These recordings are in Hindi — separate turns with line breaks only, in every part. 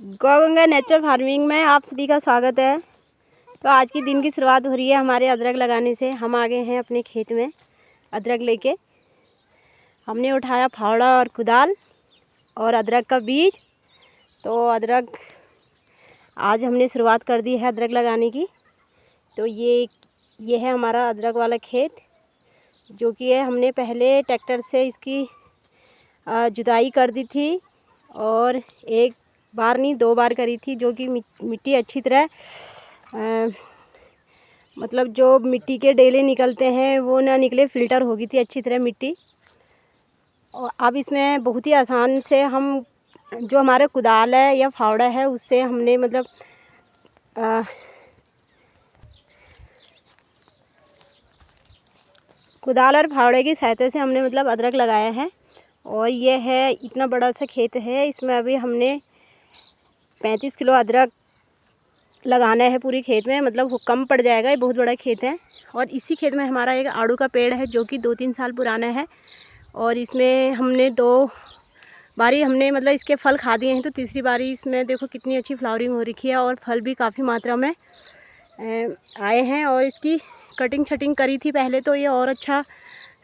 गौगंगा नेचुरल फार्मिंग में आप सभी का स्वागत है। तो आज की दिन की शुरुआत हो रही है हमारे अदरक लगाने से। हम आ गए हैं अपने खेत में अदरक लेके। हमने उठाया फावड़ा और कुदाल और अदरक का बीज। तो अदरक आज हमने शुरुआत कर दी है अदरक लगाने की। तो ये है हमारा अदरक वाला खेत, जो कि है हमने पहले ट्रैक्टर से इसकी जुताई कर दी थी और एक बार नहीं 2 बार करी थी, जो कि मिट्टी अच्छी तरह मतलब जो मिट्टी के डेले निकलते हैं वो ना निकले, फ़िल्टर हो गई थी अच्छी तरह मिट्टी। और अब इसमें बहुत ही आसान से हम जो हमारा कुदाल है या फावड़ा है उससे हमने मतलब कुदाल और फावड़े की सहायता से हमने मतलब अदरक लगाया है। और ये है इतना बड़ा सा खेत है, इसमें अभी हमने 35 किलो अदरक लगाना है पूरी खेत में। मतलब कम पड़ जाएगा, ये बहुत बड़ा खेत है। और इसी खेत में हमारा एक आड़ू का पेड़ है जो कि 2-3 साल पुराना है। और इसमें हमने 2 बारी हमने मतलब इसके फल खा दिए हैं। तो तीसरी बारी इसमें देखो कितनी अच्छी फ्लावरिंग हो रखी है और फल भी काफ़ी मात्रा में आए हैं। और इसकी कटिंग छटिंग करी थी पहले, तो ये और अच्छा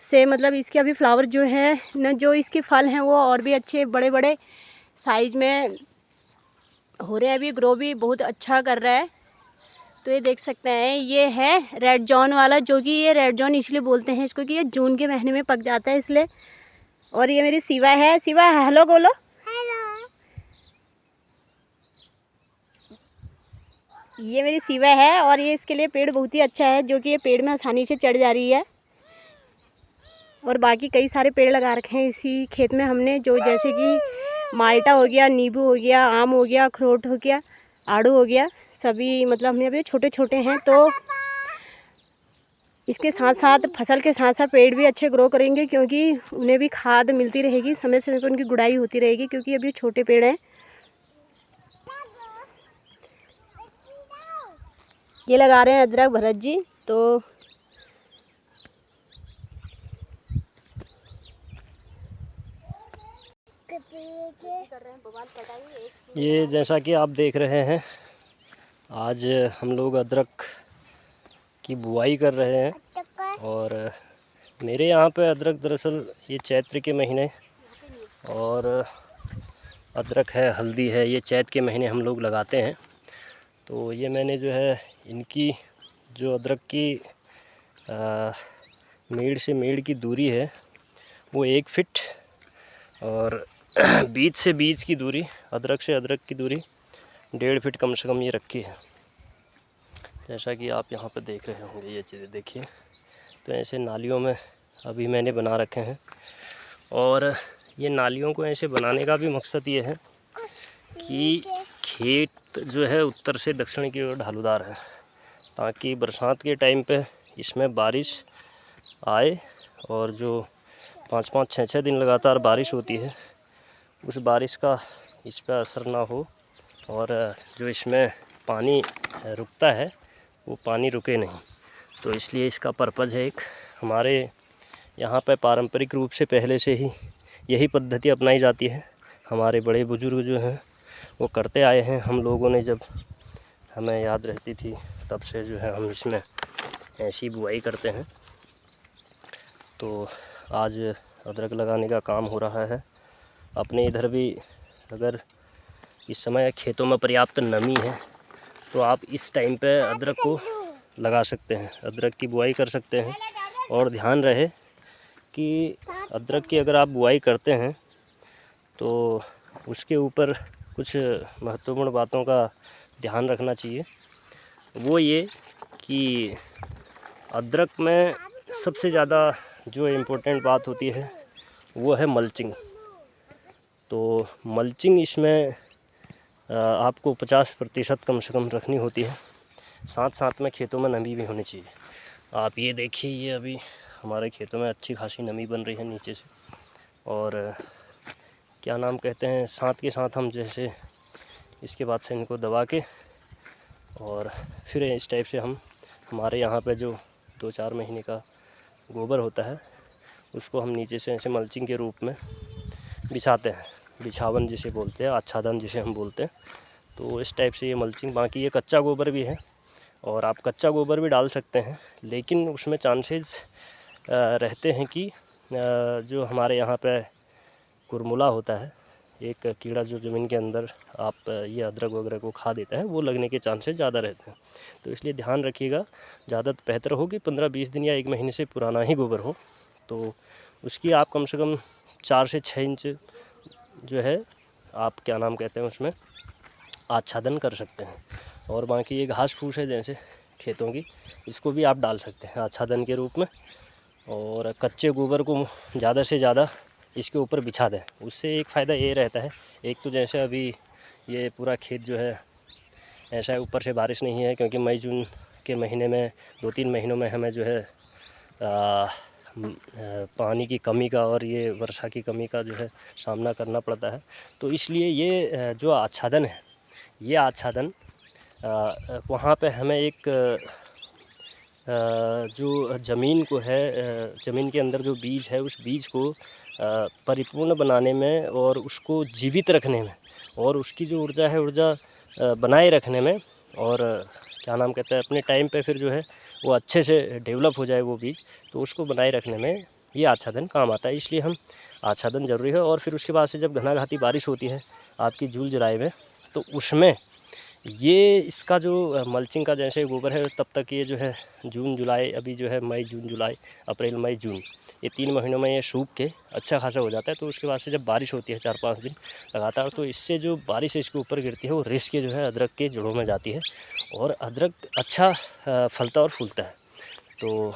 से मतलब इसके अभी फ्लावर जो है न, जो इसके फल हैं वो और भी अच्छे बड़े बड़े साइज़ में हो रहे हैं। अभी ग्रो भी बहुत अच्छा कर रहा है। तो ये देख सकते हैं, ये है रेड जॉन वाला, जो कि ये रेड जॉन इसलिए बोलते हैं इसको कि ये जून के महीने में पक जाता है इसलिए। और ये मेरी सिवा है। सिवा हेलो बोलो। हेलो। ये मेरी सिवा है और ये इसके लिए पेड़ बहुत ही अच्छा है, जो कि ये पेड़ में आसानी से चढ़ जा रही है। और बाकी कई सारे पेड़ लगा रखे हैं इसी खेत में हमने, जो जैसे कि माल्टा हो गया, नींबू हो गया, आम हो गया, अखरोट हो गया, आड़ू हो गया, सभी मतलब हमने अभी छोटे छोटे हैं। तो इसके साथ साथ फसल के साथ साथ पेड़ भी अच्छे ग्रो करेंगे, क्योंकि उन्हें भी खाद मिलती रहेगी, समय समय पर उनकी गुड़ाई होती रहेगी, क्योंकि अभी छोटे पेड़ हैं। ये लगा रहे हैं अदरक भरत जी। तो
ये जैसा कि आप देख रहे हैं, आज हम लोग अदरक की बुआई कर रहे हैं। और मेरे यहाँ पे अदरक दरअसल ये चैत्र के महीने, और अदरक है, हल्दी है, ये चैत के महीने हम लोग लगाते हैं। तो ये मैंने जो है इनकी जो अदरक की मेड़ से मेड़ की दूरी है वो 1 फीट, और बीज से बीज की दूरी, अदरक से अदरक की दूरी 1.5 फीट कम से कम ये रखी है। जैसा कि आप यहाँ पर देख रहे होंगे, ये चीज़ें देखिए। तो ऐसे नालियों में अभी मैंने बना रखे हैं। और ये नालियों को ऐसे बनाने का भी मकसद ये है कि खेत जो है उत्तर से दक्षिण की ओर ढालूदार है, ताकि बरसात के टाइम पे इसमें बारिश आए। और जो 5-5, 6-6 दिन लगातार बारिश होती है, उस बारिश का इस पर असर ना हो, और जो इसमें पानी रुकता है वो पानी रुके नहीं। तो इसलिए इसका पर्पज़ है एक। हमारे यहाँ पर पारंपरिक रूप से पहले से ही यही पद्धति अपनाई जाती है। हमारे बड़े बुजुर्ग जो हैं वो करते आए हैं। हम लोगों ने जब हमें याद रहती थी तब से जो है हम इसमें ऐसी बुआई करते हैं। तो आज अदरक लगाने का काम हो रहा है। अपने इधर भी अगर इस समय खेतों में पर्याप्त नमी है तो आप इस टाइम पे अदरक को लगा सकते हैं, अदरक की बुआई कर सकते हैं। और ध्यान रहे कि अदरक की अगर आप बुआई करते हैं तो उसके ऊपर कुछ महत्वपूर्ण बातों का ध्यान रखना चाहिए। वो ये कि अदरक में सबसे ज़्यादा जो इम्पोर्टेंट बात होती है वो है मल्चिंग। तो मल्चिंग इसमें आपको 50% कम से कम रखनी होती है। साथ साथ में खेतों में नमी भी होनी चाहिए। आप ये देखिए, ये अभी हमारे खेतों में अच्छी खासी नमी बन रही है नीचे से। और क्या नाम कहते हैं, साथ के साथ हम जैसे इसके बाद से इनको दबा के और फिर इस टाइप से हम हमारे यहाँ पे जो 2-4 महीने का गोबर होता है उसको हम नीचे से ऐसे मल्चिंग के रूप में बिछाते हैं। बिछावन जिसे बोलते हैं, आच्छादन जिसे हम बोलते हैं, तो इस टाइप से ये मल्चिंग। बाकी ये कच्चा गोबर भी है और आप कच्चा गोबर भी डाल सकते हैं, लेकिन उसमें चांसेस रहते हैं कि जो हमारे यहाँ पे कुरमुला होता है, एक कीड़ा जो ज़मीन के अंदर आप ये अदरक वगैरह को खा देता है, वो लगने के चांसेस ज़्यादा रहते हैं। तो इसलिए ध्यान रखिएगा। ज़्यादा बेहतर हो कि 15-20 दिन या 1 महीने से पुराना ही गोबर हो, तो उसकी आप कम से कम 4 से 6 इंच जो है आप क्या नाम कहते हैं उसमें आच्छादन कर सकते हैं। और बाकी ये घास फूस है जैसे खेतों की, इसको भी आप डाल सकते हैं आच्छादन के रूप में। और कच्चे गोबर को ज़्यादा से ज़्यादा इसके ऊपर बिछा दें। उससे एक फ़ायदा ये रहता है, एक तो जैसे अभी ये पूरा खेत जो है ऐसा है, ऊपर से बारिश नहीं है, क्योंकि मई जून के महीने में 2-3 महीनों में हमें जो है पानी की कमी का और ये वर्षा की कमी का जो है सामना करना पड़ता है। तो इसलिए ये जो आच्छादन है, ये आच्छादन वहाँ पे हमें एक जो ज़मीन को है, ज़मीन के अंदर जो बीज है, उस बीज को परिपूर्ण बनाने में और उसको जीवित रखने में और उसकी जो ऊर्जा है, ऊर्जा बनाए रखने में, और क्या नाम कहते हैं अपने टाइम पे फिर जो है वो अच्छे से डेवलप हो जाए वो बीज, तो उसको बनाए रखने में ये आच्छादन काम आता है। इसलिए हम आच्छादन ज़रूरी है। और फिर उसके बाद से जब घनाघाती बारिश होती है आपकी जून जुलाई में, तो उसमें ये इसका जो मल्चिंग का जैसे गोबर है, तब तक ये जो है जून जुलाई, अभी जो है मई जून जुलाई अप्रैल मई जून, ये 3 महीनों में ये सूख के अच्छा खासा हो जाता है। तो उसके बाद से जब बारिश होती है 4-5 दिन लगातार, तो इससे जो बारिश इसके ऊपर गिरती है वो रिस के जो है अदरक के जड़ों में जाती है और अदरक अच्छा फलता और फूलता है। तो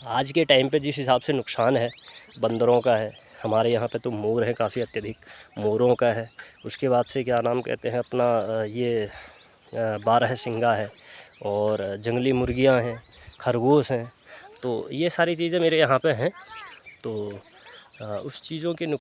आज के टाइम पे जिस हिसाब से नुकसान है बंदरों का है, हमारे यहाँ पे तो मोर है काफ़ी अत्यधिक, मोरों का है, उसके बाद से क्या नाम कहते हैं अपना ये बारहसिंगा है और जंगली मुर्गियाँ हैं, खरगोश हैं। तो ये सारी चीज़ें मेरे यहाँ पे हैं। तो उस चीज़ों के